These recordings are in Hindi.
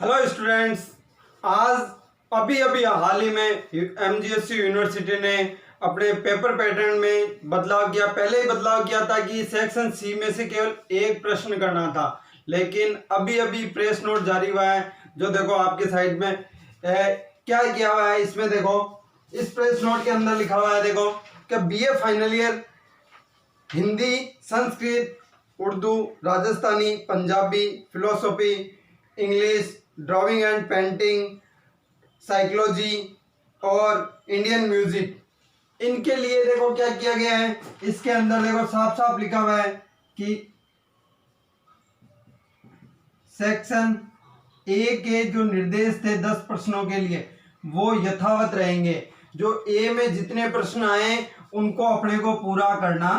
Hello students. आज अभी अभी हाल ही में एमजीएससी यूनिवर्सिटी ने अपने पेपर पैटर्न में बदलाव किया। पहले ही बदलाव किया था कि सेक्शन सी में से केवल एक प्रश्न करना था, लेकिन अभी अभी प्रेस नोट जारी हुआ है। जो देखो आपके साइड में क्या किया हुआ है, इसमें देखो इस प्रेस नोट के अंदर लिखा हुआ है, देखो कि BA final year Hindi, Sanskrit, Urdu, Rajasthani, Punjabi, philosophy, English, drawing and painting, psychology और इंडियन म्यूजिक, इनके लिए देखो क्या किया गया है। इसके अंदर देखो साफ साफ लिखा हुआ है कि सेक्शन ए के जो निर्देश थे 10 प्रश्नों के लिए वो यथावत रहेंगे। जो ए में जितने प्रश्न आए उनको अपने को पूरा करना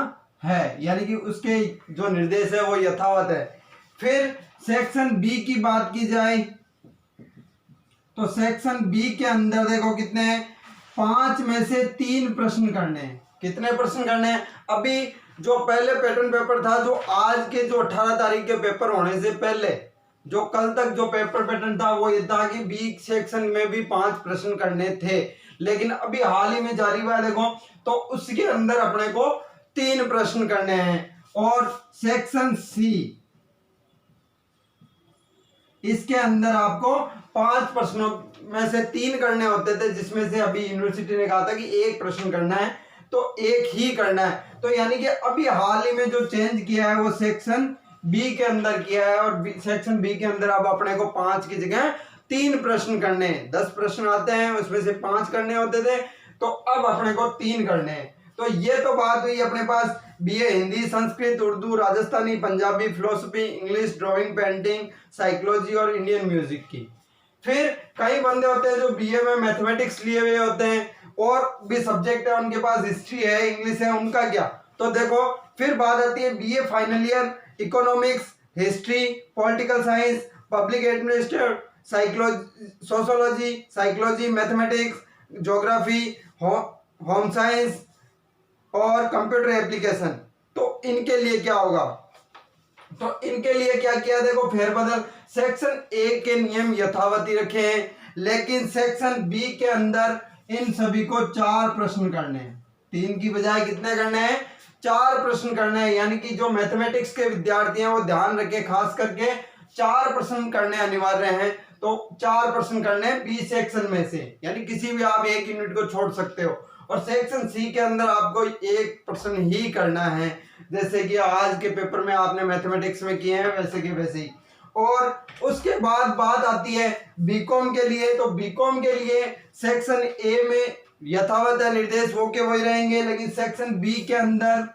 है, यानी कि उसके जो निर्देश है वो यथावत है। फिर सेक्शन बी की बात की जाए तो सेक्शन बी के अंदर देखो कितने हैं, 5 में से 3 प्रश्न करने हैं। कितने प्रश्न करने हैं? अभी जो पहले पैटर्न पेपर था, जो आज के जो 18 तारीख के पेपर होने से पहले जो कल तक जो पेपर पैटर्न था वो ये था कि बी सेक्शन में भी 5 प्रश्न करने थे, लेकिन अभी हाल ही में जारी हुआ है देखो, तो उसके अंदर अपने को 3 प्रश्न करने हैं। और सेक्शन सी, इसके अंदर आपको 5 प्रश्नों में से 3 करने होते थे, जिसमें से अभी यूनिवर्सिटी ने कहा था कि 1 प्रश्न करना है, तो 1 ही करना है। तो यानी कि अभी हाल ही में जो चेंज किया है वो सेक्शन बी के अंदर किया है, और सेक्शन बी के अंदर अब अपने को 5 की जगह 3 प्रश्न करने हैं। 10 प्रश्न आते हैं, उसमें से 5 करने होते थे, तो अब अपने को 3 करने हैं। तो ये तो बात हुई अपने पास BA Hindi, Sanskrit, Urdu, Rajasthani, Punjabi, philosophy, English, drawing, painting, psychology और इंडियन म्यूजिक की। फिर कई बंदे होते हैं जो बीए में मैथमेटिक्स लिए हुए होते हैं और भी सब्जेक्ट है, उनके पास हिस्ट्री है, इंग्लिश है, उनका क्या? तो देखो फिर बात आती है BA final year economics, history, political science, public administration, psychology, sociology, psychology, mathematics, geography, home science और कंप्यूटर एप्लीकेशन। तो इनके लिए क्या होगा? तो इनके लिए क्या किया, देखो फेरबदल। सेक्शन ए के नियम यथावत ही रखे हैं, लेकिन सेक्शन बी के अंदर इन सभी को 4 प्रश्न करने हैं। 3 की बजाय कितने करने हैं? 4 प्रश्न करने हैं। यानी कि जो मैथमेटिक्स के विद्यार्थी हैं वो ध्यान रखें, खास करके 4 प्रश्न करने अनिवार्य हैं। तो 4 प्रश्न करने बी सेक्शन में से, यानी किसी भी आप एक यूनिट को छोड़ सकते हो। और सेक्शन सी के अंदर आपको 1 प्रश्न ही करना है, जैसे कि आज के पेपर में आपने मैथमेटिक्स में किए हैं वैसे के वैसे ही। और उसके बाद बात आती है बीकॉम के लिए। तो बीकॉम के लिए सेक्शन ए में यथावत है निर्देश, वो के वही रहेंगे, लेकिन सेक्शन बी के अंदर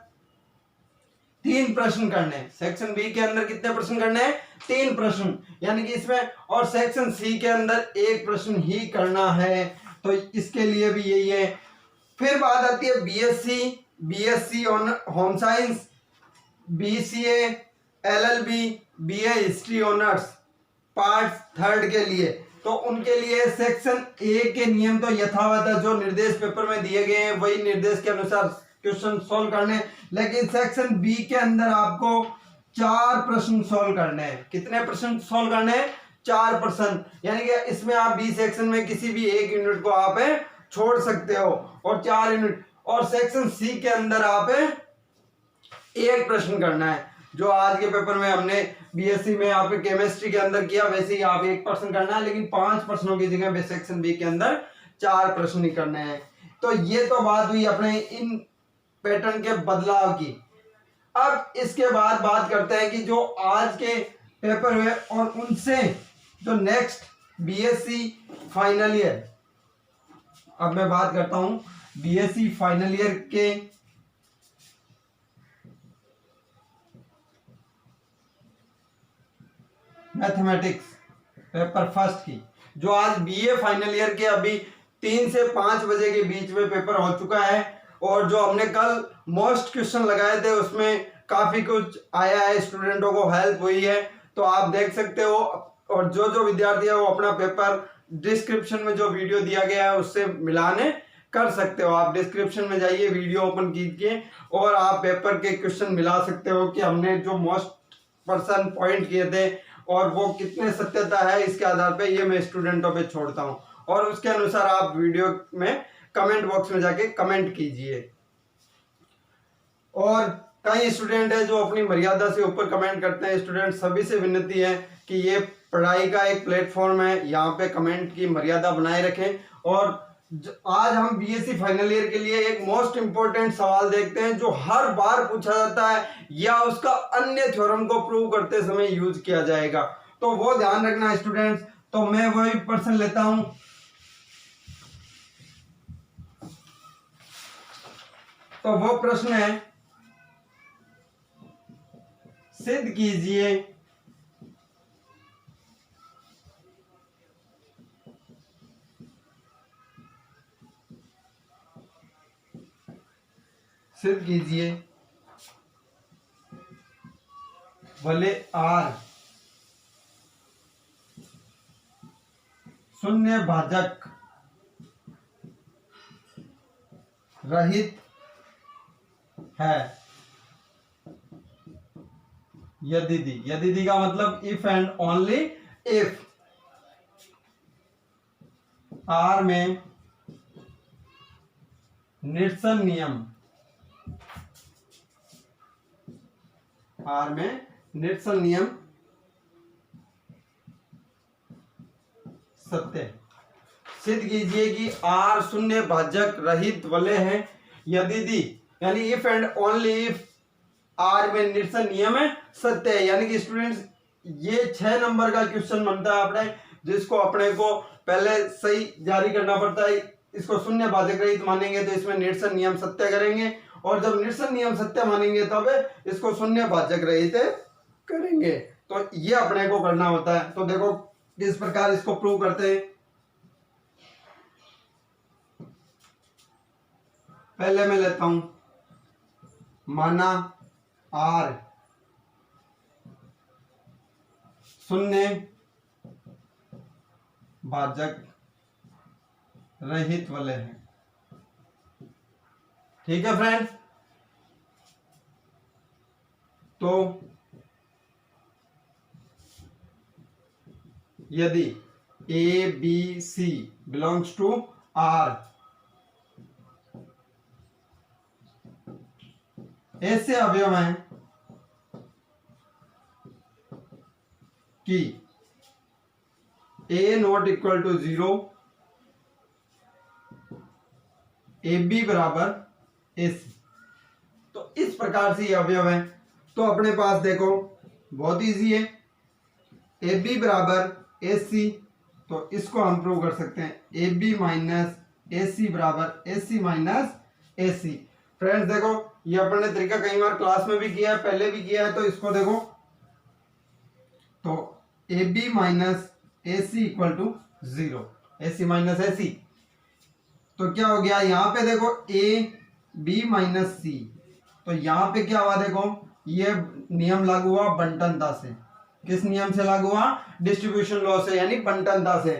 3 प्रश्न करने हैं। सेक्शन बी के अंदर कितने प्रश्न करने हैं? 3 प्रश्न, यानी कि इसमें। और सेक्शन सी के अंदर 1 प्रश्न ही करना है, तो इसके लिए भी यही है। फिर बात आती है BSc on home science, BCA, LLB, BA history honours part 3 के लिए। तो उनके लिए सेक्शन ए के नियम तो यथावत है, जो निर्देश पेपर में दिए गए हैं वही निर्देश के अनुसार क्वेश्चन सॉल्व करने। लेकिन सेक्शन बी के अंदर आपको 4 प्रश्न सॉल्व करने हैं। कितने प्रश्न सॉल्व करने हैं? 4 प्रश्न। यानी कि इसमें आप बी सेक्शन में किसी भी एक यूनिट को आप छोड़ सकते हो, और 4 यूनिट। और सेक्शन सी के अंदर आप 1 प्रश्न करना है, जो आज के पेपर में हमने बीएससी में आप केमिस्ट्री के अंदर किया, वैसे ही आप 1 प्रश्न करना है, लेकिन 5 प्रश्नों की जगह सेक्शन बी के अंदर 4 प्रश्न ही करने हैं। तो ये तो बात हुई अपने इन पैटर्न के बदलाव की। अब इसके बाद बात करते हैं कि जो आज के पेपर हुए और उनसे जो नेक्स्ट बीएससी फाइनल ईयर। अब मैं बात करता हूं बीएससी फाइनल ईयर के मैथमेटिक्स पेपर फर्स्ट की, जो आज बीए फाइनल ईयर के अभी 3 से 5 बजे के बीच में पेपर हो चुका है। और जो हमने कल मोस्ट क्वेश्चन लगाए थे उसमें काफी कुछ आया है, स्टूडेंटों को हेल्प हुई है, तो आप देख सकते हो। और जो जो विद्यार्थी है वो अपना पेपर डिस्क्रिप्शन में जो वीडियो दिया गया है उससे मिलाने कर सकते हो। आप डिस्क्रिप्शन में जाइए, वीडियो ओपन कीजिए और आप पेपर के क्वेश्चन मिला सकते हो कि हमने जो मोस्ट पर्सन पॉइंट किए थे और वो कितने सत्यता है इसके आधार पे ये मैं स्टूडेंटों पे छोड़ता हूँ, और उसके अनुसार आप वीडियो में कमेंट बॉक्स में जाके कमेंट कीजिए। और कई स्टूडेंट है जो अपनी मर्यादा से ऊपर कमेंट करते हैं। स्टूडेंट सभी से विनती है कि ये पढ़ाई का एक प्लेटफॉर्म है, यहाँ पे कमेंट की मर्यादा बनाए रखें। और आज हम बीएससी फाइनल ईयर के लिए एक मोस्ट इंपोर्टेंट सवाल देखते हैं जो हर बार पूछा जाता है या उसका अन्य थ्योरम को प्रूव करते समय यूज किया जाएगा, तो वो ध्यान रखना स्टूडेंट्स। तो मैं वही प्रश्न लेता हूं। तो वो प्रश्न है, सिद्ध कीजिए सिद्ध कीजिए भले आर शून्य भाजक रहित है यदि का मतलब if and only if R में निरसन नियम सत्य है। सिद्ध कीजिए कि आर शून्य भाजक रहित वलय है यदि यानी if and only if R में निरसन नियम है सत्य है। यानी कि स्टूडेंट्स ये 6 नंबर का क्वेश्चन बनता है अपने, जिसको अपने को पहले सही जारी करना पड़ता है। इसको शून्य भाजक रहित मानेंगे तो इसमें निरसन नियम सत्य करेंगे, और जब निरसन नियम सत्य मानेंगे तब इसको शून्य भाजक रहित करेंगे। तो ये अपने को करना होता है। तो देखो किस प्रकार इसको प्रूव करते हैं। पहले मैं लेता हूं, माना आर शून्य भाजक रहित वलय है। ठीक है फ्रेंड्स, तो यदि A B C belongs to R, ऐसे अवयव हैं कि A not equal to 0, A B बराबर ए सी, तो इस प्रकार से ये अवयव है। तो अपने पास देखो बहुत इजी है, ए बी बराबर ए सी, तो इसको हम प्रूव कर सकते हैं ए बी माइनस ए सी बराबर A C minus A C. Friends देखो ये अपन ने तरीका कई बार क्लास में भी किया है, पहले भी किया है, तो इसको देखो, तो A B minus A C equal to 0, A C minus A C, तो क्या हो गया यहां पे देखो ए बी माइनस सी, तो यहां पे क्या हुआ देखो, ये नियम लागू हुआ बंटनता से। किस नियम से लागू हुआ? डिस्ट्रीब्यूशन लॉ से, यानी बंटनता से।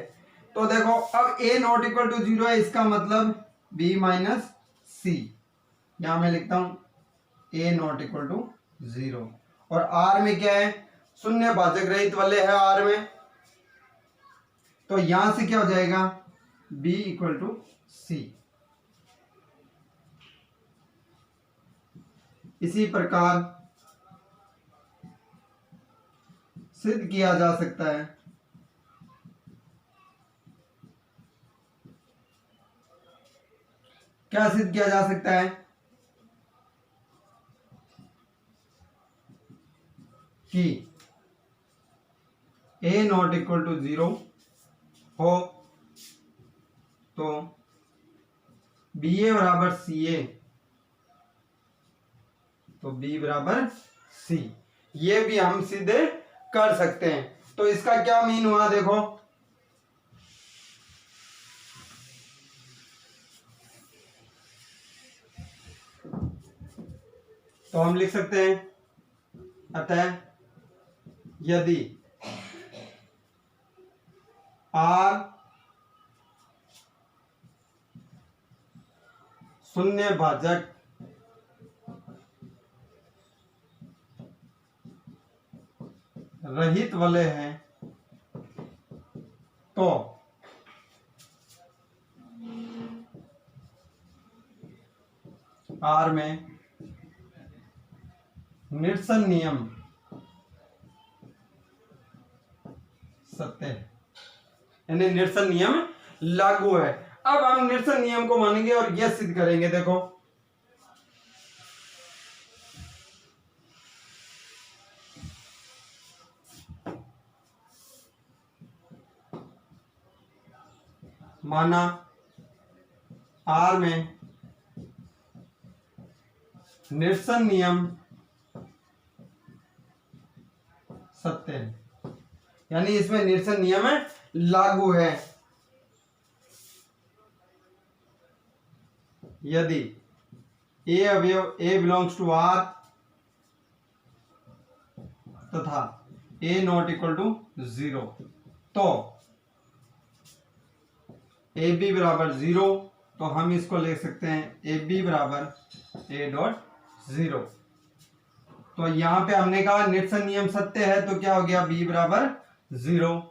तो देखो अब ए नॉट इक्वल टू 0 है, इसका मतलब बी माइनस सी, यहां मैं लिखता हूं ए नॉट इक्वल टू 0। और आर में क्या है? शून्य भाजक रहित वलय है आर में, तो यहां से क्या हो जाएगा? बी इक्वल टू सी। इसी प्रकार सिद्ध किया जा सकता है क्या सिद्ध किया जा सकता है कि ए नॉट इक्वल टू 0 हो तो बी ए बराबर सी ए, तो बी बराबर सी, ये भी हम सिद्ध कर सकते हैं। तो इसका क्या मीन हुआ देखो, तो हम लिख सकते हैं अतः यदि आर शून्य भाजक रहित वलय है तो R में निरसन नियम सत्य है, यानी निरसन नियम लागू है। अब हम निरसन नियम को मानेंगे और यह सिद्ध करेंगे। देखो माना R में निरसन नियम सत्य है, यानी इसमें निरसन नियम लागू है यदि A अवयव A बिलोंग्स टू R तथा A नॉट इक्वल टू 0, तो AB बराबर 0, तो हम इसको लिख सकते हैं AB बराबर A डॉट 0। तो यहां पे हमने कहा निरसन नियम सत्य है, तो क्या हो गया B बराबर 0।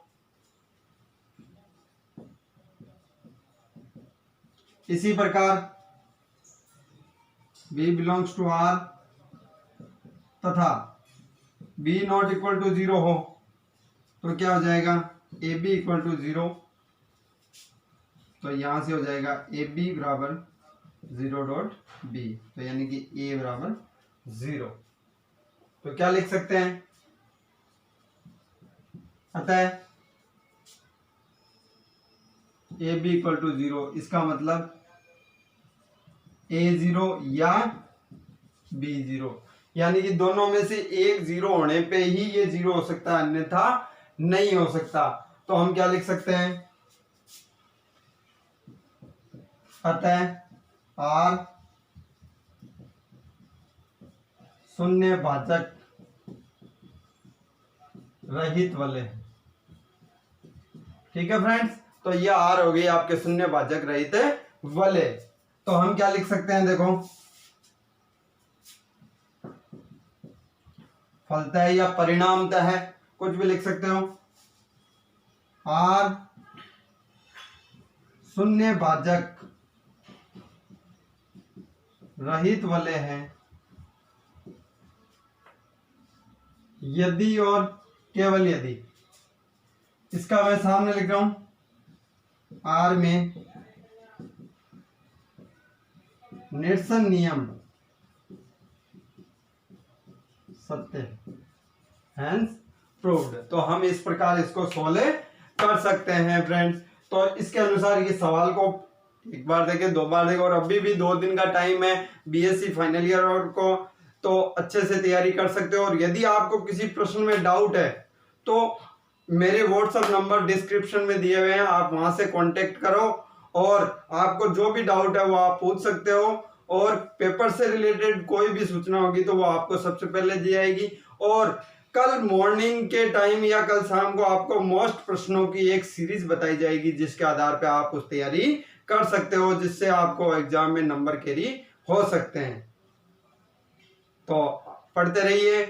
इसी प्रकार B बिलोंग्स टू R तथा B नॉट इक्वल टू 0 हो तो क्या हो जाएगा AB इक्वल टू 0, तो यहां से हो जाएगा AB बराबर 0 डॉट B, तो यानी कि A बराबर 0। तो क्या लिख सकते हैं, अतः AB इक्वल टू 0, इसका मतलब A0 या B0, यानी कि दोनों में से एक 0 होने पे ही ये 0 हो सकता है, अन्यथा नहीं हो सकता। तो हम क्या लिख सकते हैं, अतः R शून्य भाजक रहित वलय। ठीक है फ्रेंड्स, तो ये R हो गई आपके शून्य भाजक रहित वलय। तो हम क्या लिख सकते हैं, देखो फलतः या परिणामतः कुछ भी लिख सकते हो। R शून्य भाजक रहित वलय है यदि और केवल यदि, इसका मैं सामने लिख रहा हूं R में निरसन नियम सत्य हैंस प्रूव्ड। तो हम इस प्रकार इसको सोल्व कर सकते हैं फ्रेंड्स। तो इसके अनुसार ये सवाल को एक बार देखें, दो बार देखें, और अभी भी 2 दिन का टाइम है बीएससी फाइनल ईयर और को, तो अच्छे से तैयारी कर सकते हो। और यदि आपको किसी प्रश्न में डाउट है तो मेरे व्हाट्सएप नंबर डिस्क्रिप्शन में दिए हुए हैं, आप वहां से कांटेक्ट करो और आपको जो भी डाउट है वो आप पूछ सकते हो। और पेपर से रिलेटेड कोई भी सूचना होगी तो वो आपको सबसे पहले दी जाएगी। और कल मॉर्निंग के टाइम या कल शाम को आपको मोस्ट प्रश्नों की एक सीरीज बताई जाएगी, जिसके आधार पे आप उस तैयारी कर सकते हो, जिससे आपको एग्जाम में नंबर कैरी हो सकते हैं। तो पढ़ते रहिए।